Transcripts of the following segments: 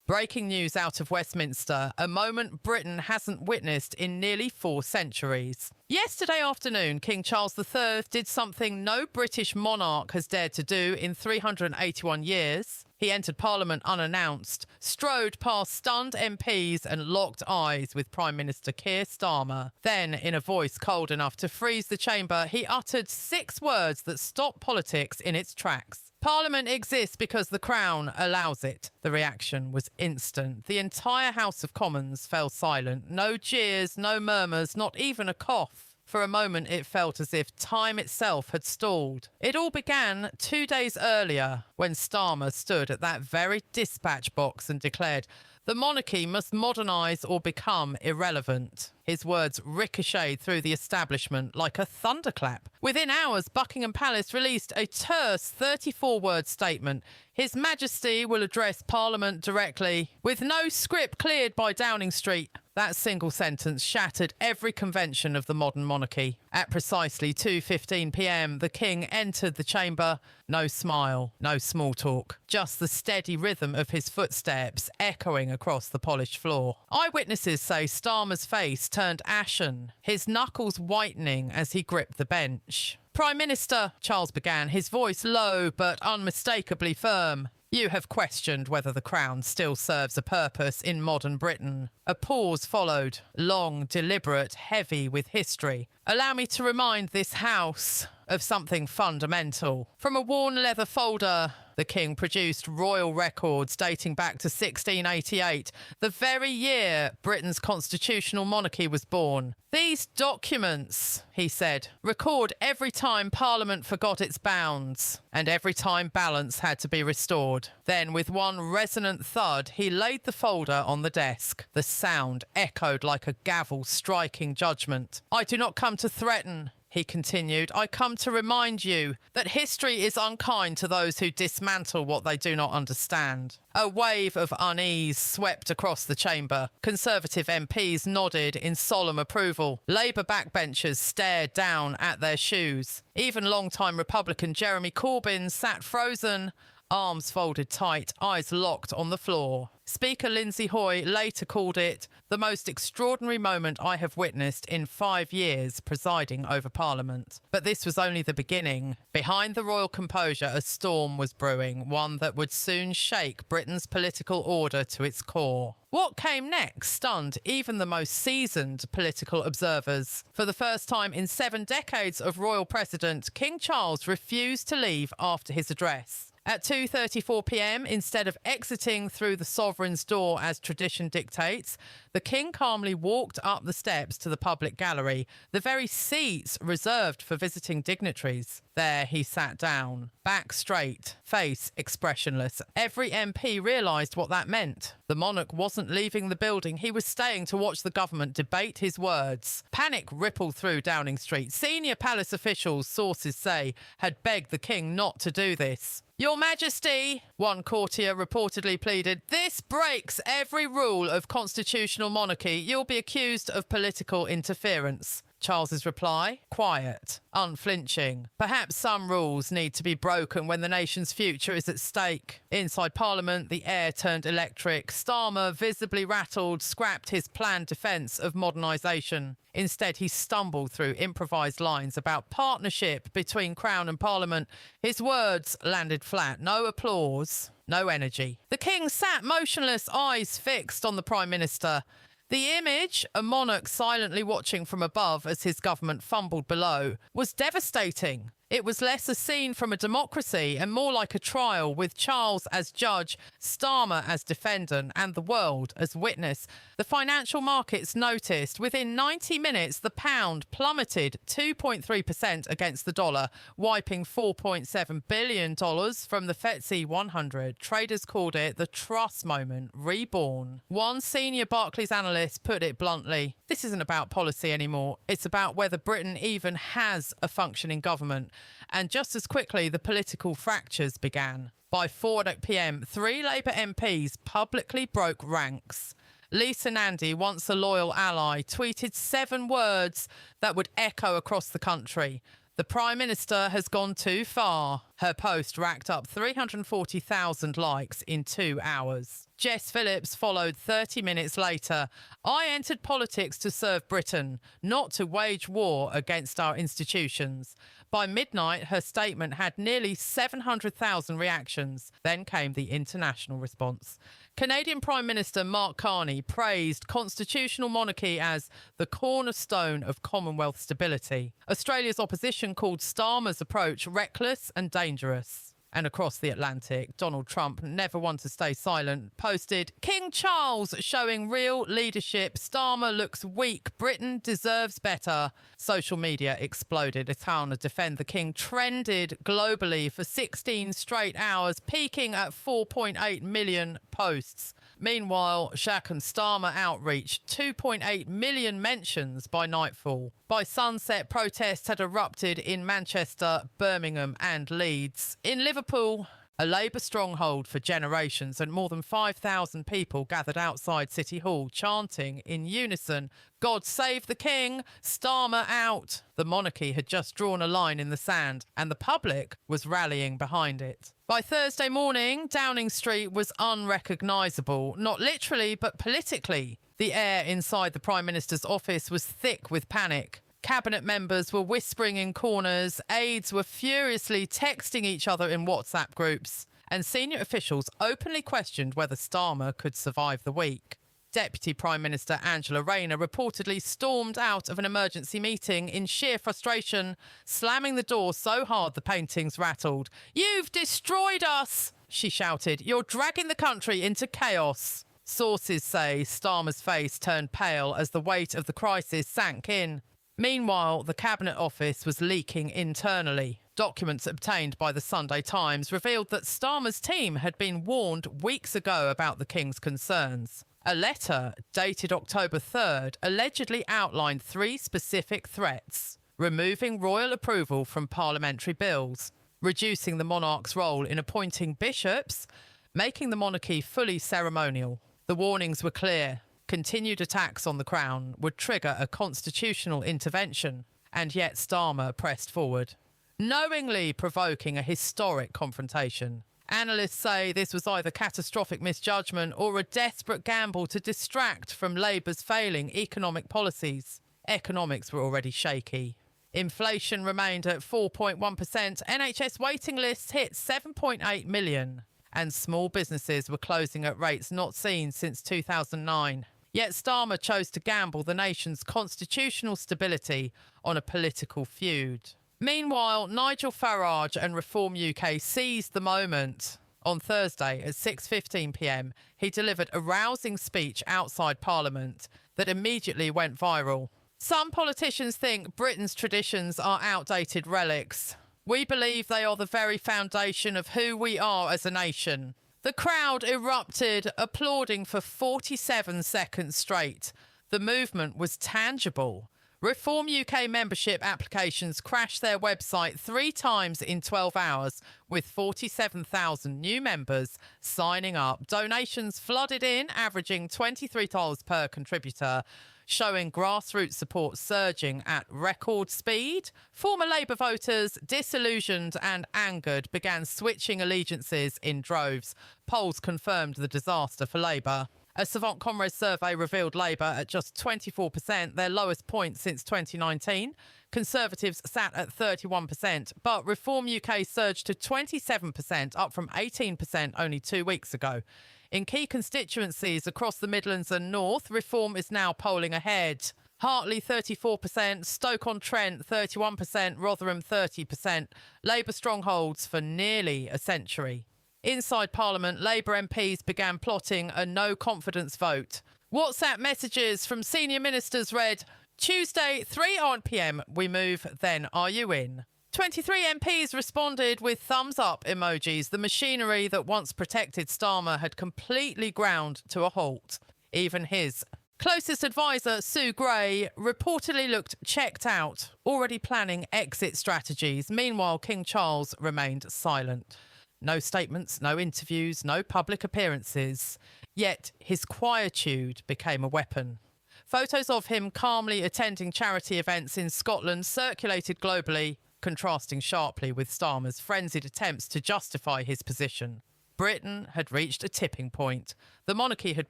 Breaking news out of Westminster, a moment Britain hasn't witnessed in nearly 4 centuries. Yesterday afternoon, King Charles III did something no British monarch has dared to do in 381 years. He entered Parliament unannounced, strode past stunned MPs and locked eyes with Prime Minister Keir Starmer. Then, in a voice cold enough to freeze the chamber, he uttered 6 words that stopped politics in its tracks. Parliament exists because the Crown allows it. The reaction was instant. The entire House of Commons fell silent. No jeers, no murmurs, not even a cough. For a moment, it felt as if time itself had stalled. It all began 2 days earlier when Starmer stood at that very dispatch box and declared, "The monarchy must modernise or become irrelevant." His words ricocheted through the establishment like a thunderclap. Within hours, Buckingham Palace released a terse 34-word statement. His Majesty will address Parliament directly, with no script cleared by Downing Street. That single sentence shattered every convention of the modern monarchy. At precisely 2:15 p.m, the King entered the chamber. No smile, no small talk, just the steady rhythm of his footsteps echoing across the polished floor. Eyewitnesses say Starmer's face turned ashen, his knuckles whitening as he gripped the bench. "Prime Minister," Charles began, his voice low but unmistakably firm. "You have questioned whether the Crown still serves a purpose in modern Britain." A pause followed, long, deliberate, heavy with history. "Allow me to remind this House of something fundamental." From a worn leather folder, the King produced royal records dating back to 1688, the very year Britain's constitutional monarchy was born. "These documents," he said, "record every time Parliament forgot its bounds and every time balance had to be restored." Then, with one resonant thud, he laid the folder on the desk. The sound echoed like a gavel striking judgment. "I do not come to threaten," he continued. "I come to remind you that history is unkind to those who dismantle what they do not understand." A wave of unease swept across the chamber. Conservative MPs nodded in solemn approval. Labour backbenchers stared down at their shoes. Even long-time Republican Jeremy Corbyn sat frozen, arms folded tight, eyes locked on the floor. Speaker Lindsay Hoy later called it the most extraordinary moment I have witnessed in 5 years presiding over Parliament. But this was only the beginning. Behind the royal composure, a storm was brewing, one that would soon shake Britain's political order to its core. What came next stunned even the most seasoned political observers. For the first time in 7 decades of royal precedent, King Charles refused to leave after his address. At 2:34 p.m, instead of exiting through the sovereign's door as tradition dictates, the King calmly walked up the steps to the public gallery, the very seats reserved for visiting dignitaries. There he sat down, back straight, face expressionless. Every MP realised what that meant. The monarch wasn't leaving the building, he was staying to watch the government debate his words. Panic rippled through Downing Street. Senior palace officials, sources say, had begged the King not to do this. "Your Majesty," one courtier reportedly pleaded, "this breaks every rule of constitutional monarchy. You'll be accused of political interference." Charles's reply? Quiet, unflinching. Perhaps some rules need to be broken when the nation's future is at stake. Inside Parliament, the air turned electric. Starmer, visibly rattled, scrapped his planned defence of modernisation. Instead, he stumbled through improvised lines about partnership between Crown and Parliament. His words landed flat. No applause, no energy. The King sat motionless, eyes fixed on the Prime Minister. The image, a monarch silently watching from above as his government fumbled below, was devastating. It was less a scene from a democracy and more like a trial, with Charles as judge, Starmer as defendant, and the world as witness. The financial markets noticed. Within 90 minutes, the pound plummeted 2.3% against the dollar, wiping $4.7 billion from the FTSE 100. Traders called it the trust moment reborn. One senior Barclays analyst put it bluntly, "This isn't about policy anymore. It's about whether Britain even has a functioning government." And just as quickly, the political fractures began. By 4 p.m, 3 Labour MPs publicly broke ranks. Lisa Nandy, once a loyal ally, tweeted 7 words that would echo across the country. "The Prime Minister has gone too far." Her post racked up 340,000 likes in 2 hours. Jess Phillips followed 30 minutes later. I entered politics to serve Britain, not to wage war against our institutions. By midnight, her statement had nearly 700,000 reactions. Then came the international response. Canadian Prime Minister Mark Carney praised constitutional monarchy as the cornerstone of Commonwealth stability. Australia's opposition called Starmer's approach reckless and dangerous. And across the Atlantic, Donald Trump, never one to stay silent, posted, King Charles showing real leadership. Starmer looks weak. Britain deserves better. Social media exploded. A town to defend the king trended globally for 16 straight hours, peaking at 4.8 million posts. Meanwhile, Shaq and Starmer outreach, 2.8 million mentions by nightfall. By sunset, protests had erupted in Manchester, Birmingham and Leeds. In Liverpool, a Labour stronghold for generations, and more than 5,000 people gathered outside City Hall chanting in unison, God save the King, Starmer out. The monarchy had just drawn a line in the sand and the public was rallying behind it. By Thursday morning, Downing Street was unrecognisable, not literally but politically. The air inside the Prime Minister's office was thick with panic. Cabinet members were whispering in corners, aides were furiously texting each other in WhatsApp groups, and senior officials openly questioned whether Starmer could survive the week. Deputy Prime Minister Angela Rayner reportedly stormed out of an emergency meeting in sheer frustration, slamming the door so hard the paintings rattled. "You've destroyed us!" she shouted. "You're dragging the country into chaos." Sources say Starmer's face turned pale as the weight of the crisis sank in. Meanwhile, the Cabinet Office was leaking internally. Documents obtained by the Sunday Times revealed that Starmer's team had been warned weeks ago about the King's concerns. A letter dated October 3rd allegedly outlined 3 specific threats: removing royal approval from parliamentary bills, reducing the monarch's role in appointing bishops, making the monarchy fully ceremonial. The warnings were clear. Continued attacks on the Crown would trigger a constitutional intervention, and yet Starmer pressed forward, knowingly provoking a historic confrontation. Analysts say this was either catastrophic misjudgment or a desperate gamble to distract from Labour's failing economic policies. Economics were already shaky. Inflation remained at 4.1%, NHS waiting lists hit 7.8 million, and small businesses were closing at rates not seen since 2009. Yet Starmer chose to gamble the nation's constitutional stability on a political feud. Meanwhile, Nigel Farage and Reform UK seized the moment. On Thursday at 6:15 p.m, he delivered a rousing speech outside Parliament that immediately went viral. Some politicians think Britain's traditions are outdated relics. We believe they are the very foundation of who we are as a nation. The crowd erupted, applauding for 47 seconds straight. The movement was tangible. Reform UK membership applications crashed their website 3 times in 12 hours, with 47,000 new members signing up. Donations flooded in, averaging $23 per contributor, showing grassroots support surging at record speed. Former Labour voters, disillusioned and angered, began switching allegiances in droves. Polls confirmed the disaster for Labour. A Savant Comrade survey revealed Labour at just 24%, their lowest point since 2019. Conservatives sat at 31%, but Reform UK surged to 27%, up from 18% only 2 weeks ago. In key constituencies across the Midlands and North, Reform is now polling ahead. Hartley 34%, Stoke-on-Trent 31%, Rotherham 30%. Labour strongholds for nearly a century. Inside Parliament, Labour MPs began plotting a no-confidence vote. WhatsApp messages from senior ministers read, Tuesday, 3 p.m, we move, then are you in? 23 MPs responded with thumbs-up emojis. The machinery that once protected Starmer had completely ground to a halt. Even his closest advisor, Sue Gray, reportedly looked checked out, already planning exit strategies. Meanwhile, King Charles remained silent. No statements, no interviews, no public appearances. Yet his quietude became a weapon. Photos of him calmly attending charity events in Scotland circulated globally, contrasting sharply with Starmer's frenzied attempts to justify his position. Britain had reached a tipping point. The monarchy had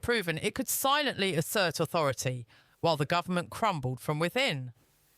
proven it could silently assert authority, while the government crumbled from within.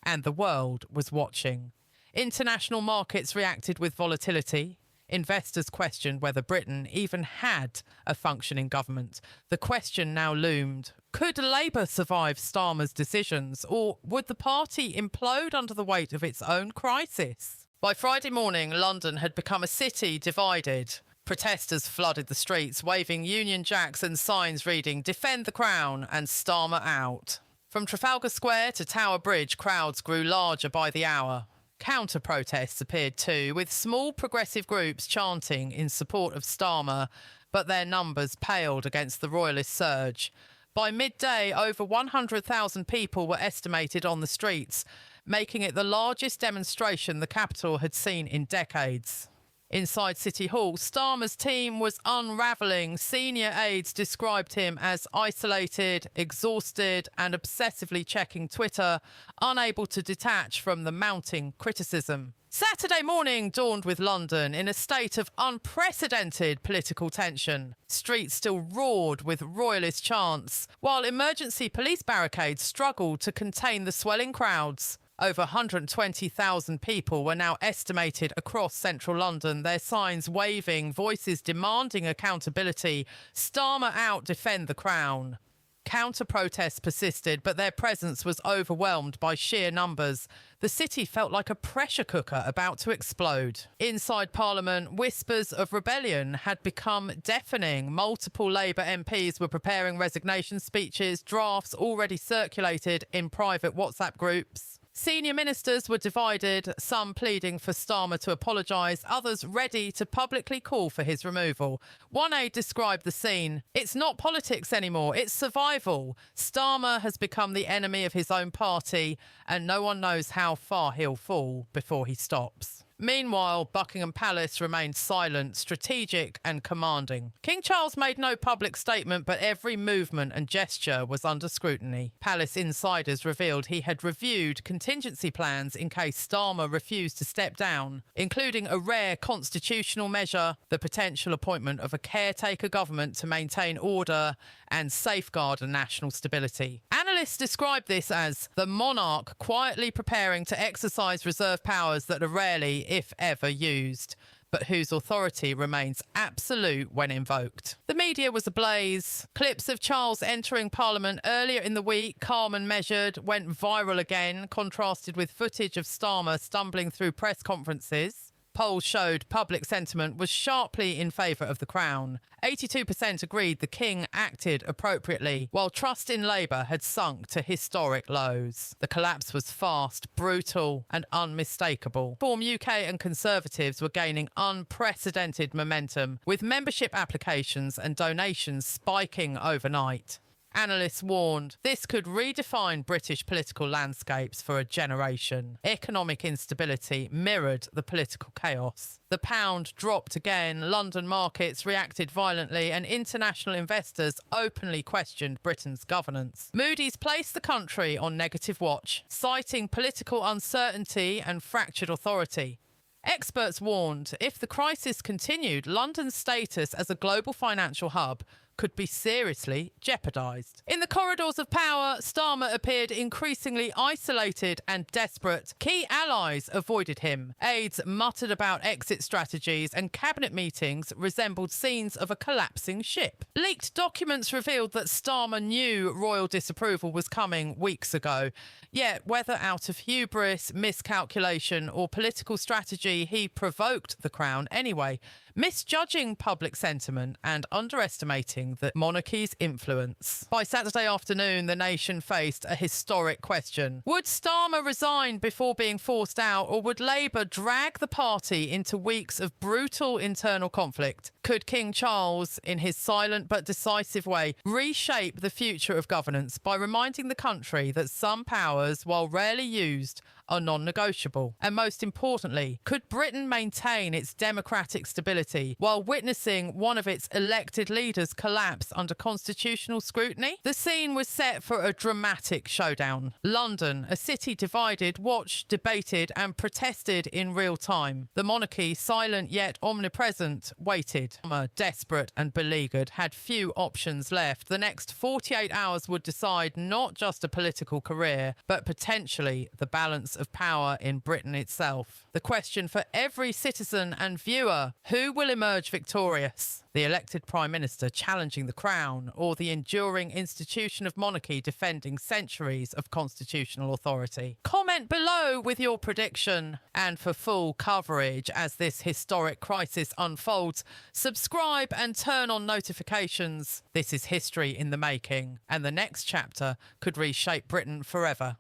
And the world was watching. International markets reacted with volatility. Investors questioned whether Britain even had a functioning government. The question now loomed: could Labour survive Starmer's decisions, or would the party implode under the weight of its own crisis? By Friday morning, London had become a city divided. Protesters flooded the streets, waving Union Jacks and signs reading "Defend the Crown" and "Starmer out." From Trafalgar Square to Tower Bridge, crowds grew larger by the hour. Counter-protests appeared too, with small progressive groups chanting in support of Starmer, but their numbers paled against the royalist surge. By midday, over 100,000 people were estimated on the streets, making it the largest demonstration the capital had seen in decades. Inside City Hall, Starmer's team was unravelling. Senior aides described him as isolated, exhausted, and obsessively checking Twitter, unable to detach from the mounting criticism. Saturday morning dawned with London in a state of unprecedented political tension. Streets still roared with royalist chants, while emergency police barricades struggled to contain the swelling crowds. Over 120,000 people were now estimated across central London, their signs waving, voices demanding accountability. Starmer out, defend the Crown. Counter-protests persisted, but their presence was overwhelmed by sheer numbers. The city felt like a pressure cooker about to explode. Inside Parliament, whispers of rebellion had become deafening. Multiple Labour MPs were preparing resignation speeches, drafts already circulated in private WhatsApp groups. Senior ministers were divided, some pleading for Starmer to apologise, others ready to publicly call for his removal. One aide described the scene: "It's not politics anymore, it's survival. Starmer has become the enemy of his own party, and no one knows how far he'll fall before he stops." Meanwhile, Buckingham Palace remained silent, strategic and commanding. King Charles made no public statement, but every movement and gesture was under scrutiny. Palace insiders revealed he had reviewed contingency plans in case Starmer refused to step down, including a rare constitutional measure, the potential appointment of a caretaker government to maintain order and safeguard national stability. Analysts describe this as the monarch quietly preparing to exercise reserve powers that are rarely, if ever, used, but whose authority remains absolute when invoked. The media was ablaze. Clips of Charles entering Parliament earlier in the week, calm and measured, went viral again, contrasted with footage of Starmer stumbling through press conferences. Polls showed public sentiment was sharply in favour of the Crown. 82% agreed the King acted appropriately, while trust in Labour had sunk to historic lows. The collapse was fast, brutal and unmistakable. Reform UK and Conservatives were gaining unprecedented momentum, with membership applications and donations spiking overnight. Analysts warned this could redefine British political landscapes for a generation. Economic instability mirrored the political chaos. The pound dropped again, London markets reacted violently, and international investors openly questioned Britain's governance. Moody's placed the country on negative watch, citing political uncertainty and fractured authority. Experts warned if the crisis continued, London's status as a global financial hub could be seriously jeopardised. In the corridors of power, Starmer appeared increasingly isolated and desperate. Key allies avoided him. Aides muttered about exit strategies, and cabinet meetings resembled scenes of a collapsing ship. Leaked documents revealed that Starmer knew royal disapproval was coming weeks ago. Yet, whether out of hubris, miscalculation or political strategy, he provoked the Crown anyway, misjudging public sentiment and underestimating the monarchy's influence. By Saturday afternoon, the nation faced a historic question. Would Starmer resign before being forced out, or would Labour drag the party into weeks of brutal internal conflict? Could King Charles, in his silent but decisive way, reshape the future of governance by reminding the country that some powers, while rarely used, are non-negotiable? And most importantly, could Britain maintain its democratic stability while witnessing one of its elected leaders collapse under constitutional scrutiny? The scene was set for a dramatic showdown. London, a city divided, watched, debated and protested in real time. The monarchy, silent yet omnipresent, waited. Desperate and beleaguered, had few options left. The next 48 hours would decide not just a political career, but potentially the balance of power in Britain itself. The question for every citizen and viewer: who will emerge victorious? The elected Prime Minister challenging the Crown, or the enduring institution of monarchy defending centuries of constitutional authority? Comment below with your prediction. And for full coverage as this historic crisis unfolds, subscribe and turn on notifications. This is history in the making, and the next chapter could reshape Britain forever.